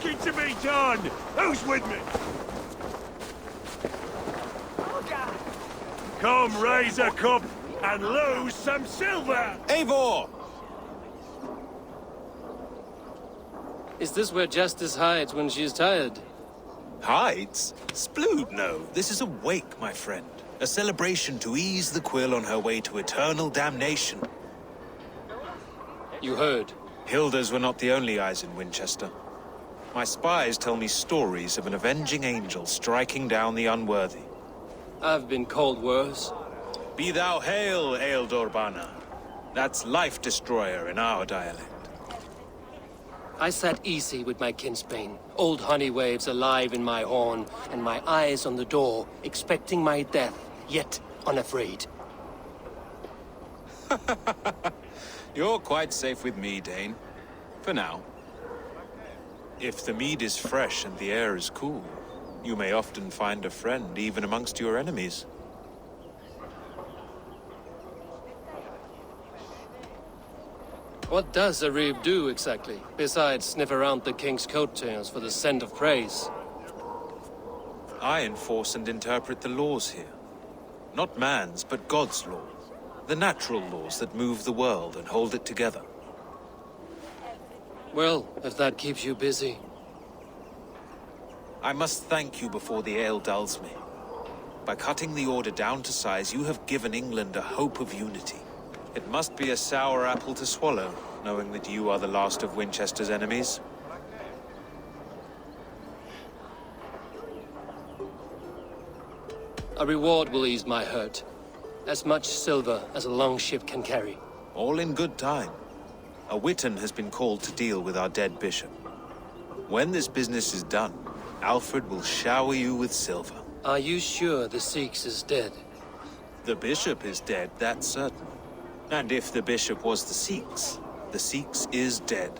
talking to me done? Who's with me? Come raise a cup and lose some silver! Eivor! Is this where Justice hides when she is tired? Hides? Splood, no. This is a wake, my friend. A celebration to ease the quill on her way to eternal damnation. You heard. Hilda's were not the only eyes in Winchester. My spies tell me stories of an avenging angel striking down the unworthy. I've been called worse. Be thou hail, Ealdorbanna. That's Life Destroyer in our dialect. I sat easy with my kinsbane, old honey waves alive in my horn, and my eyes on the door, expecting my death, yet unafraid. You're quite safe with me, Dane. For now. If the mead is fresh and the air is cool, you may often find a friend even amongst your enemies. What does a reeve do exactly, besides sniff around the king's coattails for the scent of praise? I enforce and interpret the laws here. Not man's, but God's law. The natural laws that move the world and hold it together. Well, if that keeps you busy. I must thank you before the ale dulls me. By cutting the order down to size, you have given England a hope of unity. It must be a sour apple to swallow, knowing that you are the last of Winchester's enemies. A reward will ease my hurt. As much silver as a long ship can carry. All in good time. A witan has been called to deal with our dead bishop. When this business is done, Alfred will shower you with silver. Are you sure the Seax is dead? The bishop is dead, that's certain. And if the bishop was the Seax is dead.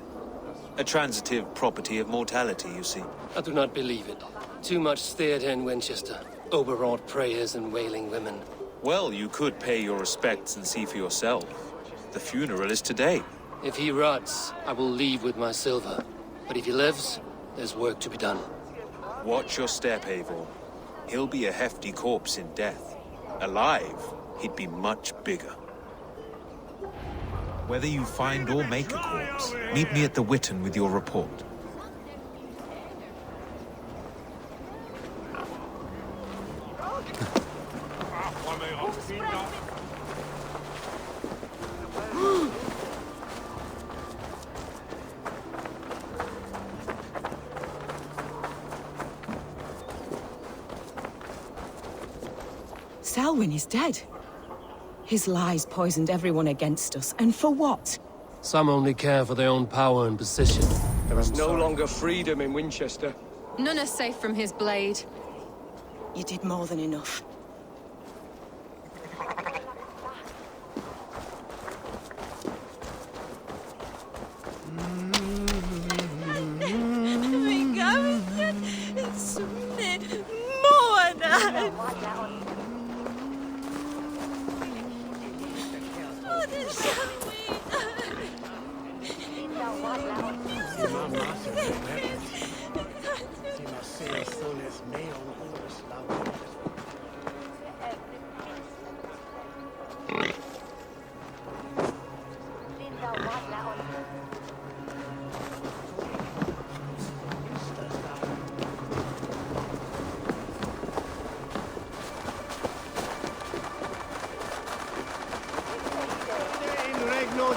A transitive property of mortality, you see. I do not believe it. Too much theatre in Winchester. Overwrought prayers and wailing women. Well, you could pay your respects and see for yourself. The funeral is today. If he rots, I will leave with my silver. But if he lives, there's work to be done. Watch your step, Eivor. He'll be a hefty corpse in death. Alive, he'd be much bigger. Whether you find or make a corpse, meet me at the Witan with your report. Selwyn is dead. His lies poisoned everyone against us, and for what? Some only care for their own power and position. There is no longer freedom in Winchester. None are safe from his blade. You did more than enough.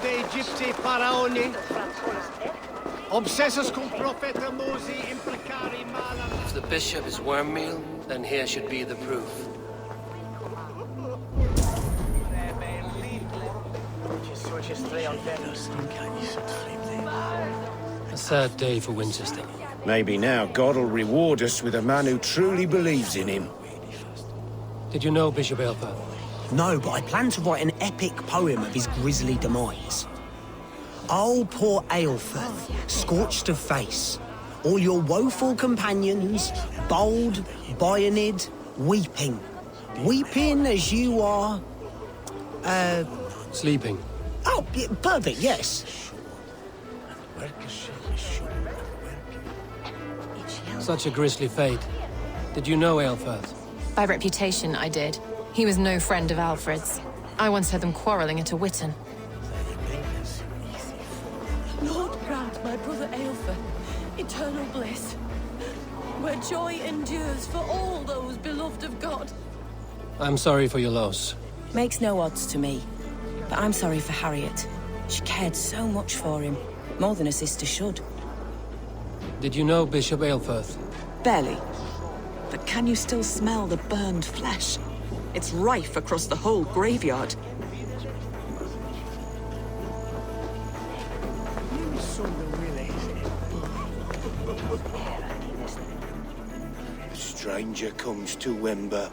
dei Egipti faraoni, obsessus cum profeta Mosi implicari malam. If the bishop is worm meal, then here should be the proof. A sad day for Winchester. Maybe now God will reward us with a man who truly believes in him. Did you know Bishop Aelfer? No, but I plan to write an epic poem of his grisly demise. Oh, poor Aelfirth, scorched of face, all your woeful companions, bold, bayoneted, weeping. Weeping as you are... Sleeping. Oh, perfect, yes. Such a grisly fate. Did you know Aelfirth? By reputation, I did. He was no friend of Alfred's. I once heard them quarreling at a Witten. Lord grant my brother Aelfir eternal bliss, where joy endures for all those beloved of God. I'm sorry for your loss. Makes no odds to me, but I'm sorry for Harriet. She cared so much for him, more than a sister should. Did you know Bishop Aelfirth? Barely. But can you still smell the burned flesh? It's rife across the whole graveyard. A stranger comes to Wember.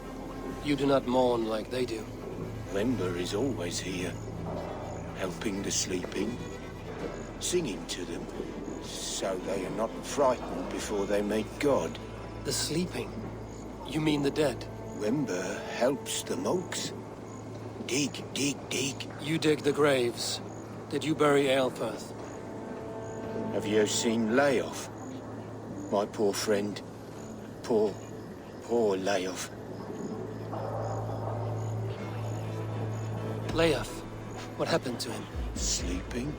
You do not mourn like they do. Wember is always here, helping the sleeping, singing to them, so they are not frightened before they meet God. The sleeping? You mean the dead? Wember helps the monks. Dig, dig, dig. You dig the graves. Did you bury Aelfirth? Have you seen Layoff? My poor friend. Poor Layoff. Leof, what happened to him? Sleeping?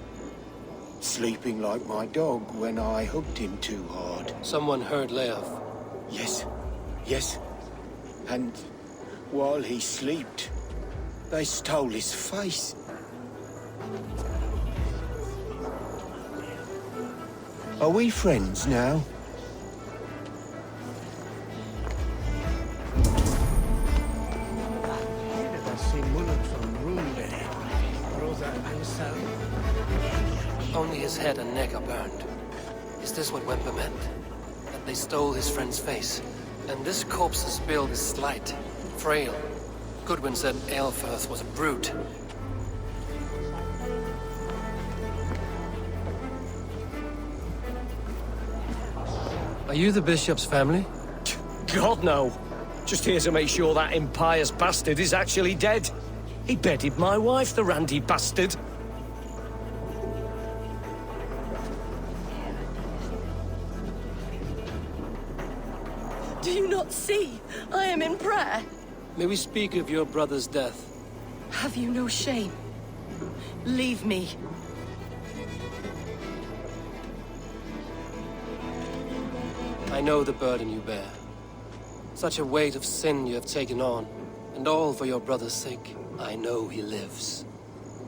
Sleeping like my dog when I hugged him too hard. Someone heard Leof. Yes. And while he slept, they stole his face. Are we friends now? Only his head and neck are burned. Is this what Wember meant? That they stole his friend's face? And this corpse's build is slight, frail. Goodwin said Aelfirth was a brute. Are you the bishop's family? God, no. Just here to make sure that impious bastard is actually dead. He bedded my wife, the randy bastard. Do you not see? I am in prayer. May we speak of your brother's death? Have you no shame? Leave me. I know the burden you bear. Such a weight of sin you have taken on, and all for your brother's sake. I know he lives.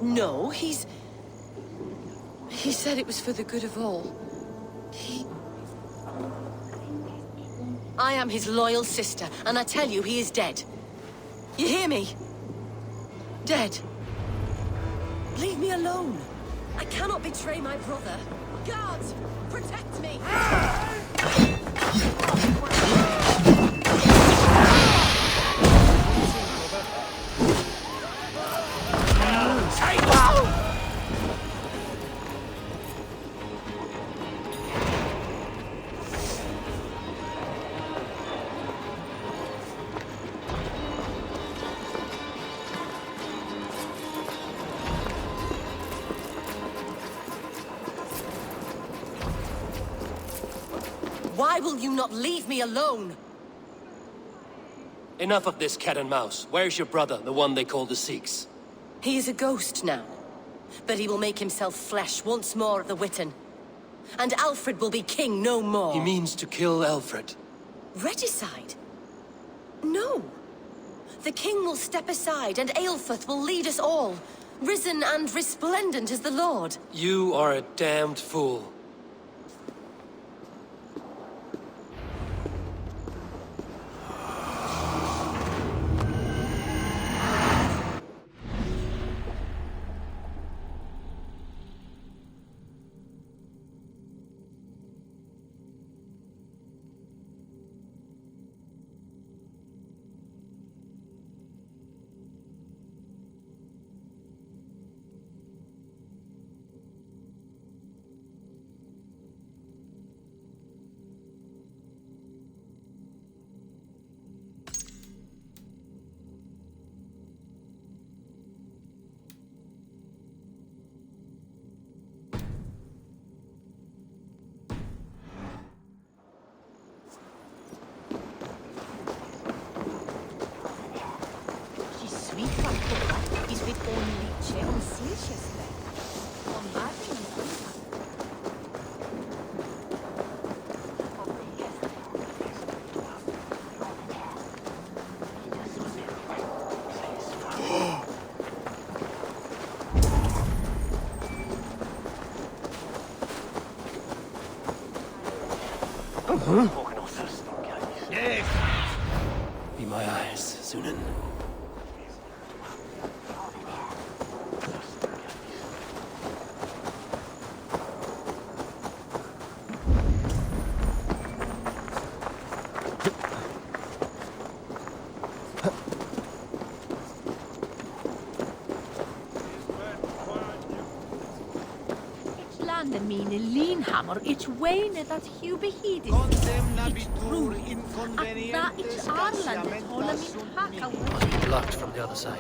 No, He said it was for the good of all. I am his loyal sister, and I tell you, he is dead. You hear me? Dead. Leave me alone. I cannot betray my brother. Guards, protect me! Why will you not leave me alone? Enough of this cat and mouse. Where's your brother, the one they call the Seax? He is a ghost now, but he will make himself flesh once more at the Witten. And Alfred will be king no more. He means to kill Alfred. Regicide? No. The king will step aside, and Aelfirth will lead us all, risen and resplendent as the Lord. You are a damned fool. Be my eyes, Sunan. Landen mine linhammer, ich weine dat hubehidis. Condemnabitur inconvenientes Da ich Arlandet holle min haka. Blocked from the other side.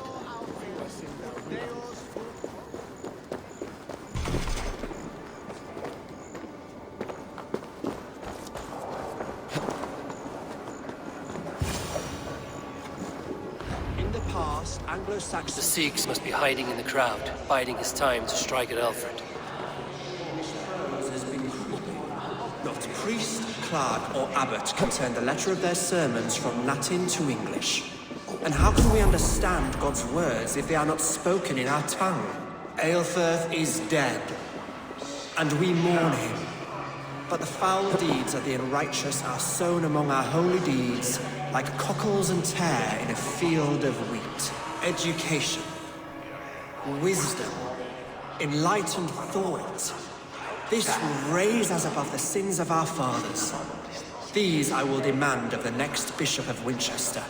In the past, The Anglo-Saxons... Seax must be hiding in the crowd, biding his time to strike at Alfred. Not priest, clerk, or abbot can turn the letter of their sermons from Latin to English. And how can we understand God's words if they are not spoken in our tongue? Aelfirth is dead, and we mourn him. But the foul deeds of the unrighteous are sown among our holy deeds, like cockles and tare in a field of wheat. Education, wisdom, enlightened thought. This will raise us above the sins of our fathers. These I will demand of the next Bishop of Winchester.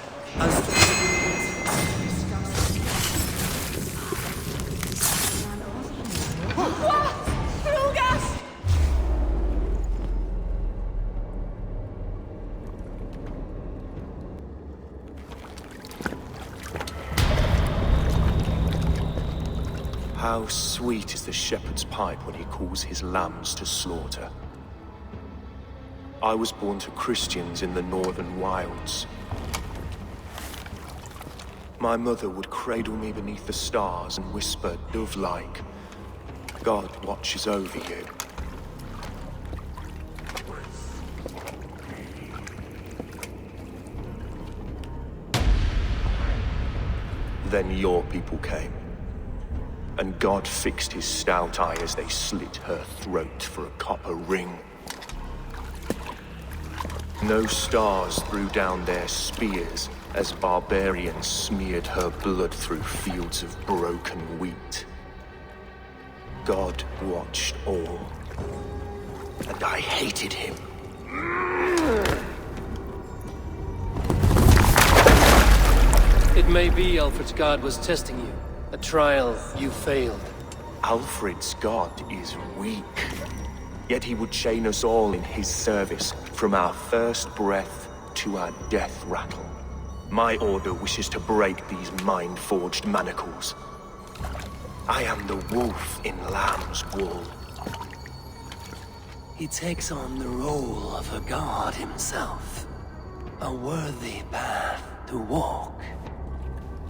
How sweet is the shepherd's pipe when he calls his lambs to slaughter. I was born to Christians in the northern wilds. My mother would cradle me beneath the stars and whisper, dove-like, God watches over you. Then your people came. And God fixed his stout eye as they slit her throat for a copper ring. No stars threw down their spears as barbarians smeared her blood through fields of broken wheat. God watched all, and I hated him. It may be Alfred's god was testing you. A trial you failed. Alfred's god is weak. Yet he would chain us all in his service, from our first breath to our death rattle. My order wishes to break these mind-forged manacles. I am the wolf in lamb's wool. He takes on the role of a god himself. A worthy path to walk.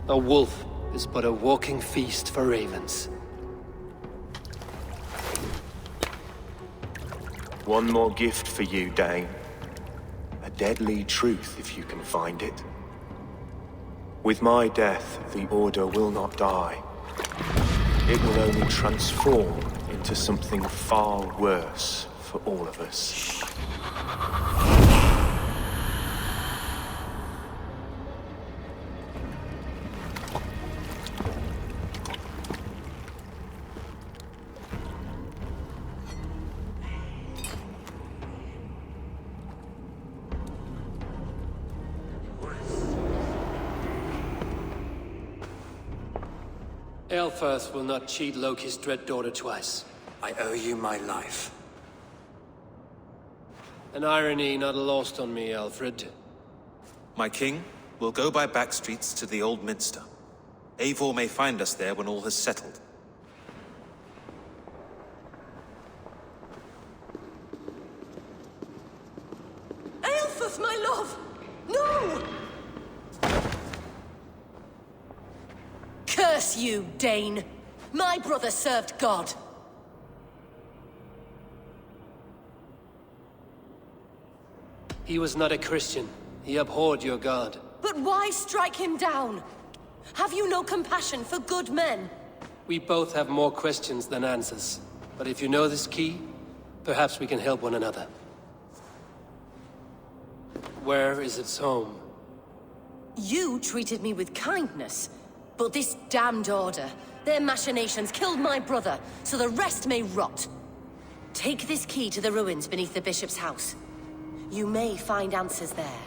A wolf is but a walking feast for ravens. One more gift for you, Dane. A deadly truth, if you can find it. With my death, the Order will not die. It will only transform into something far worse for all of us. Aelfirth will not cheat Loki's dread daughter twice. I owe you my life. An irony not lost on me, Alfred. My king, we'll go by back streets to the Old Minster. Eivor may find us there when all has settled. Aelfirth, my love! No! Curse you, Dane! My brother served God. He was not a Christian. He abhorred your God. But why strike him down? Have you no compassion for good men? We both have more questions than answers. But if you know this key, perhaps we can help one another. Where is its home? You treated me with kindness, but this damned order, their machinations killed my brother, so the rest may rot. Take this key to the ruins beneath the bishop's house. You may find answers there.